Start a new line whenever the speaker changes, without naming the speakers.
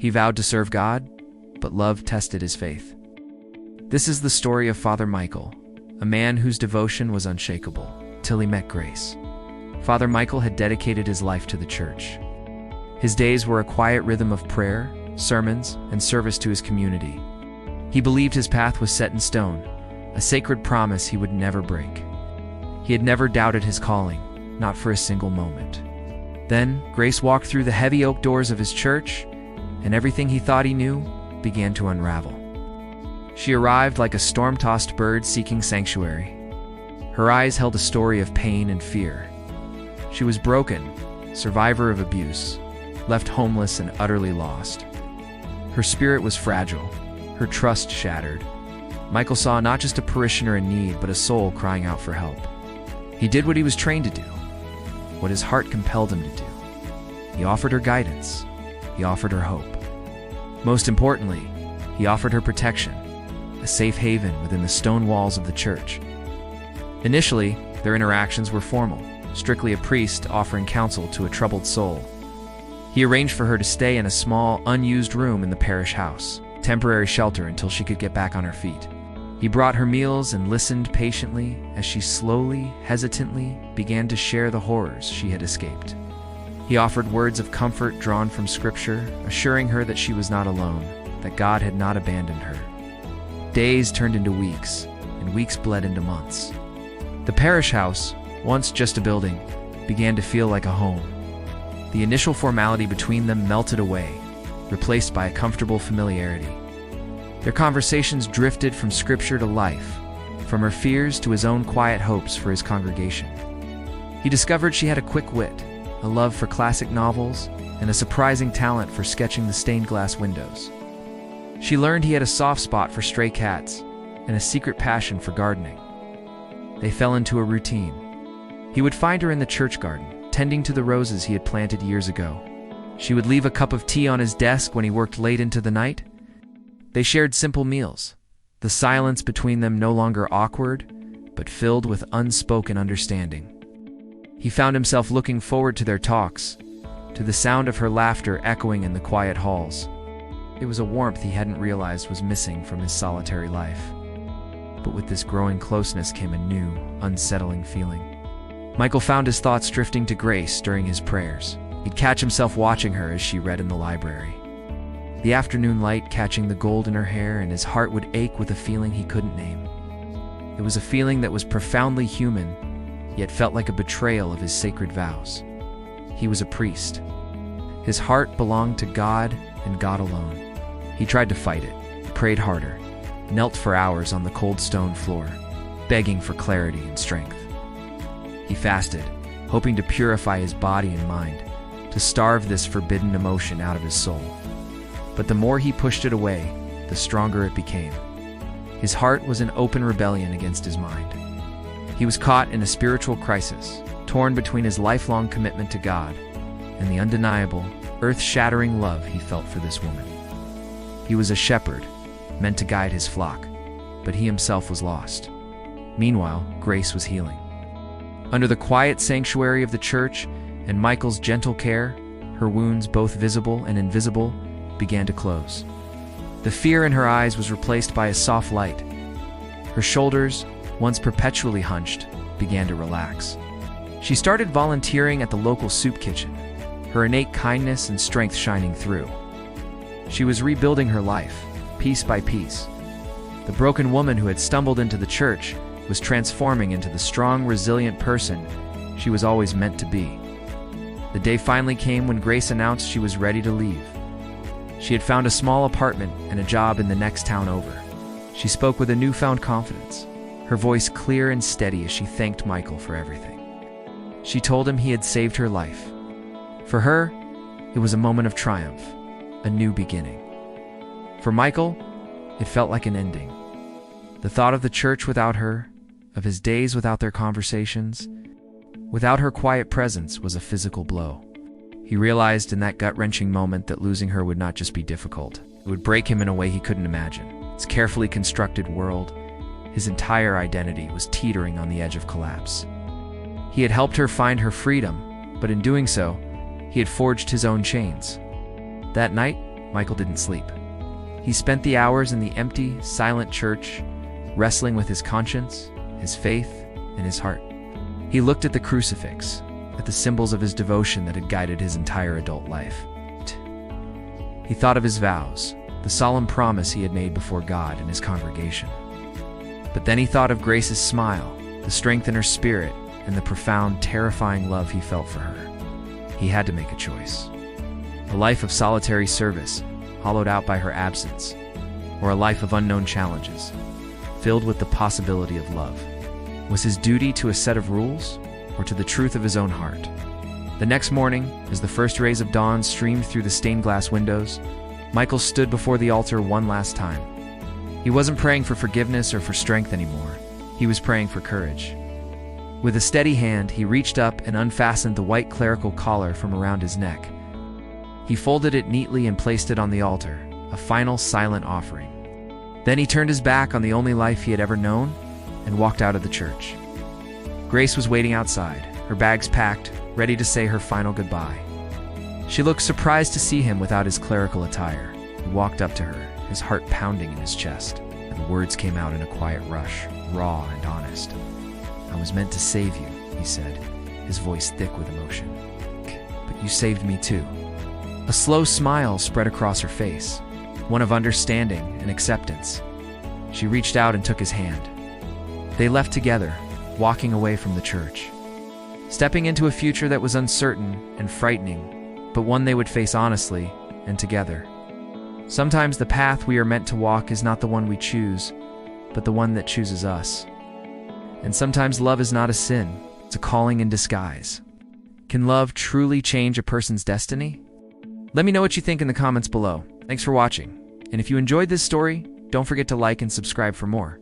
He vowed to serve God, but love tested his faith. This is the story of Father Michael, a man whose devotion was unshakable, till he met Grace. Father Michael had dedicated his life to the church. His days were a quiet rhythm of prayer, sermons, and service to his community. He believed his path was set in stone, a sacred promise he would never break. He had never doubted his calling, not for a single moment. Then, Grace walked through the heavy oak doors of his church, and everything he thought he knew began to unravel. She arrived like a storm-tossed bird seeking sanctuary. Her eyes held a story of pain and fear. She was broken, survivor of abuse, left homeless and utterly lost. Her spirit was fragile, her trust shattered. Michael saw not just a parishioner in need, but a soul crying out for help. He did what he was trained to do, what his heart compelled him to do. He offered her guidance. He offered her hope. Most importantly, he offered her protection, a safe haven within the stone walls of the church. Initially, their interactions were formal, strictly a priest offering counsel to a troubled soul. He arranged for her to stay in a small, unused room in the parish house, temporary shelter until she could get back on her feet. He brought her meals and listened patiently as she slowly, hesitantly began to share the horrors she had escaped. He offered words of comfort drawn from Scripture, assuring her that she was not alone, that God had not abandoned her. Days turned into weeks, and weeks bled into months. The parish house, once just a building, began to feel like a home. The initial formality between them melted away, replaced by a comfortable familiarity. Their conversations drifted from Scripture to life, from her fears to his own quiet hopes for his congregation. He discovered she had a quick wit, a love for classic novels, and a surprising talent for sketching the stained glass windows. She learned he had a soft spot for stray cats and a secret passion for gardening. They fell into a routine. He would find her in the church garden, tending to the roses he had planted years ago. She would leave a cup of tea on his desk when he worked late into the night. They shared simple meals, the silence between them no longer awkward, but filled with unspoken understanding. He found himself looking forward to their talks, to the sound of her laughter echoing in the quiet halls. It was a warmth he hadn't realized was missing from his solitary life. But with this growing closeness came a new, unsettling feeling. Michael found his thoughts drifting to Grace during his prayers. He'd catch himself watching her as she read in the library. The afternoon light catching the gold in her hair, and his heart would ache with a feeling he couldn't name. It was a feeling that was profoundly human, yet felt like a betrayal of his sacred vows. He was a priest. His heart belonged to God and God alone. He tried to fight it, prayed harder, knelt for hours on the cold stone floor, begging for clarity and strength. He fasted, hoping to purify his body and mind, to starve this forbidden emotion out of his soul. But the more he pushed it away, the stronger it became. His heart was in open rebellion against his mind. He was caught in a spiritual crisis, torn between his lifelong commitment to God and the undeniable, earth-shattering love he felt for this woman. He was a shepherd, meant to guide his flock, but he himself was lost. Meanwhile, Grace was healing. Under the quiet sanctuary of the church and Michael's gentle care, her wounds, both visible and invisible, began to close. The fear in her eyes was replaced by a soft light. Her shoulders, once perpetually hunched, began to relax. She started volunteering at the local soup kitchen, her innate kindness and strength shining through. She was rebuilding her life, piece by piece. The broken woman who had stumbled into the church was transforming into the strong, resilient person she was always meant to be. The day finally came when Grace announced she was ready to leave. She had found a small apartment and a job in the next town over. She spoke with a newfound confidence, her voice clear and steady as she thanked Michael for everything. She told him he had saved her life. For her, it was a moment of triumph, a new beginning. For Michael, it felt like an ending. The thought of the church without her, of his days without their conversations, without her quiet presence, was a physical blow. He realized in that gut-wrenching moment that losing her would not just be difficult. It would break him in a way he couldn't imagine. His carefully constructed world, his entire identity, was teetering on the edge of collapse. He had helped her find her freedom, but in doing so, he had forged his own chains. That night, Michael didn't sleep. He spent the hours in the empty, silent church, wrestling with his conscience, his faith, and his heart. He looked at the crucifix, at the symbols of his devotion that had guided his entire adult life. He thought of his vows, the solemn promise he had made before God and his congregation. But then he thought of Grace's smile, the strength in her spirit, and the profound, terrifying love he felt for her. He had to make a choice. A life of solitary service, hollowed out by her absence, or a life of unknown challenges, filled with the possibility of love. Was his duty to a set of rules, or to the truth of his own heart? The next morning, as the first rays of dawn streamed through the stained glass windows, Michael stood before the altar one last time. He wasn't praying for forgiveness or for strength anymore. He was praying for courage. With a steady hand, he reached up and unfastened the white clerical collar from around his neck. He folded it neatly and placed it on the altar, a final silent offering. Then he turned his back on the only life he had ever known and walked out of the church. Grace was waiting outside, her bags packed, ready to say her final goodbye. She looked surprised to see him without his clerical attire. He walked up to her, his heart pounding in his chest, and the words came out in a quiet rush, raw and honest. "I was meant to save you," he said, his voice thick with emotion. "But you saved me too." A slow smile spread across her face, one of understanding and acceptance. She reached out and took his hand. They left together, walking away from the church, stepping into a future that was uncertain and frightening, but one they would face honestly and together. Sometimes the path we are meant to walk is not the one we choose, but the one that chooses us. And sometimes love is not a sin, it's a calling in disguise. Can love truly change a person's destiny? Let me know what you think in the comments below. Thanks for watching. And if you enjoyed this story, don't forget to like and subscribe for more.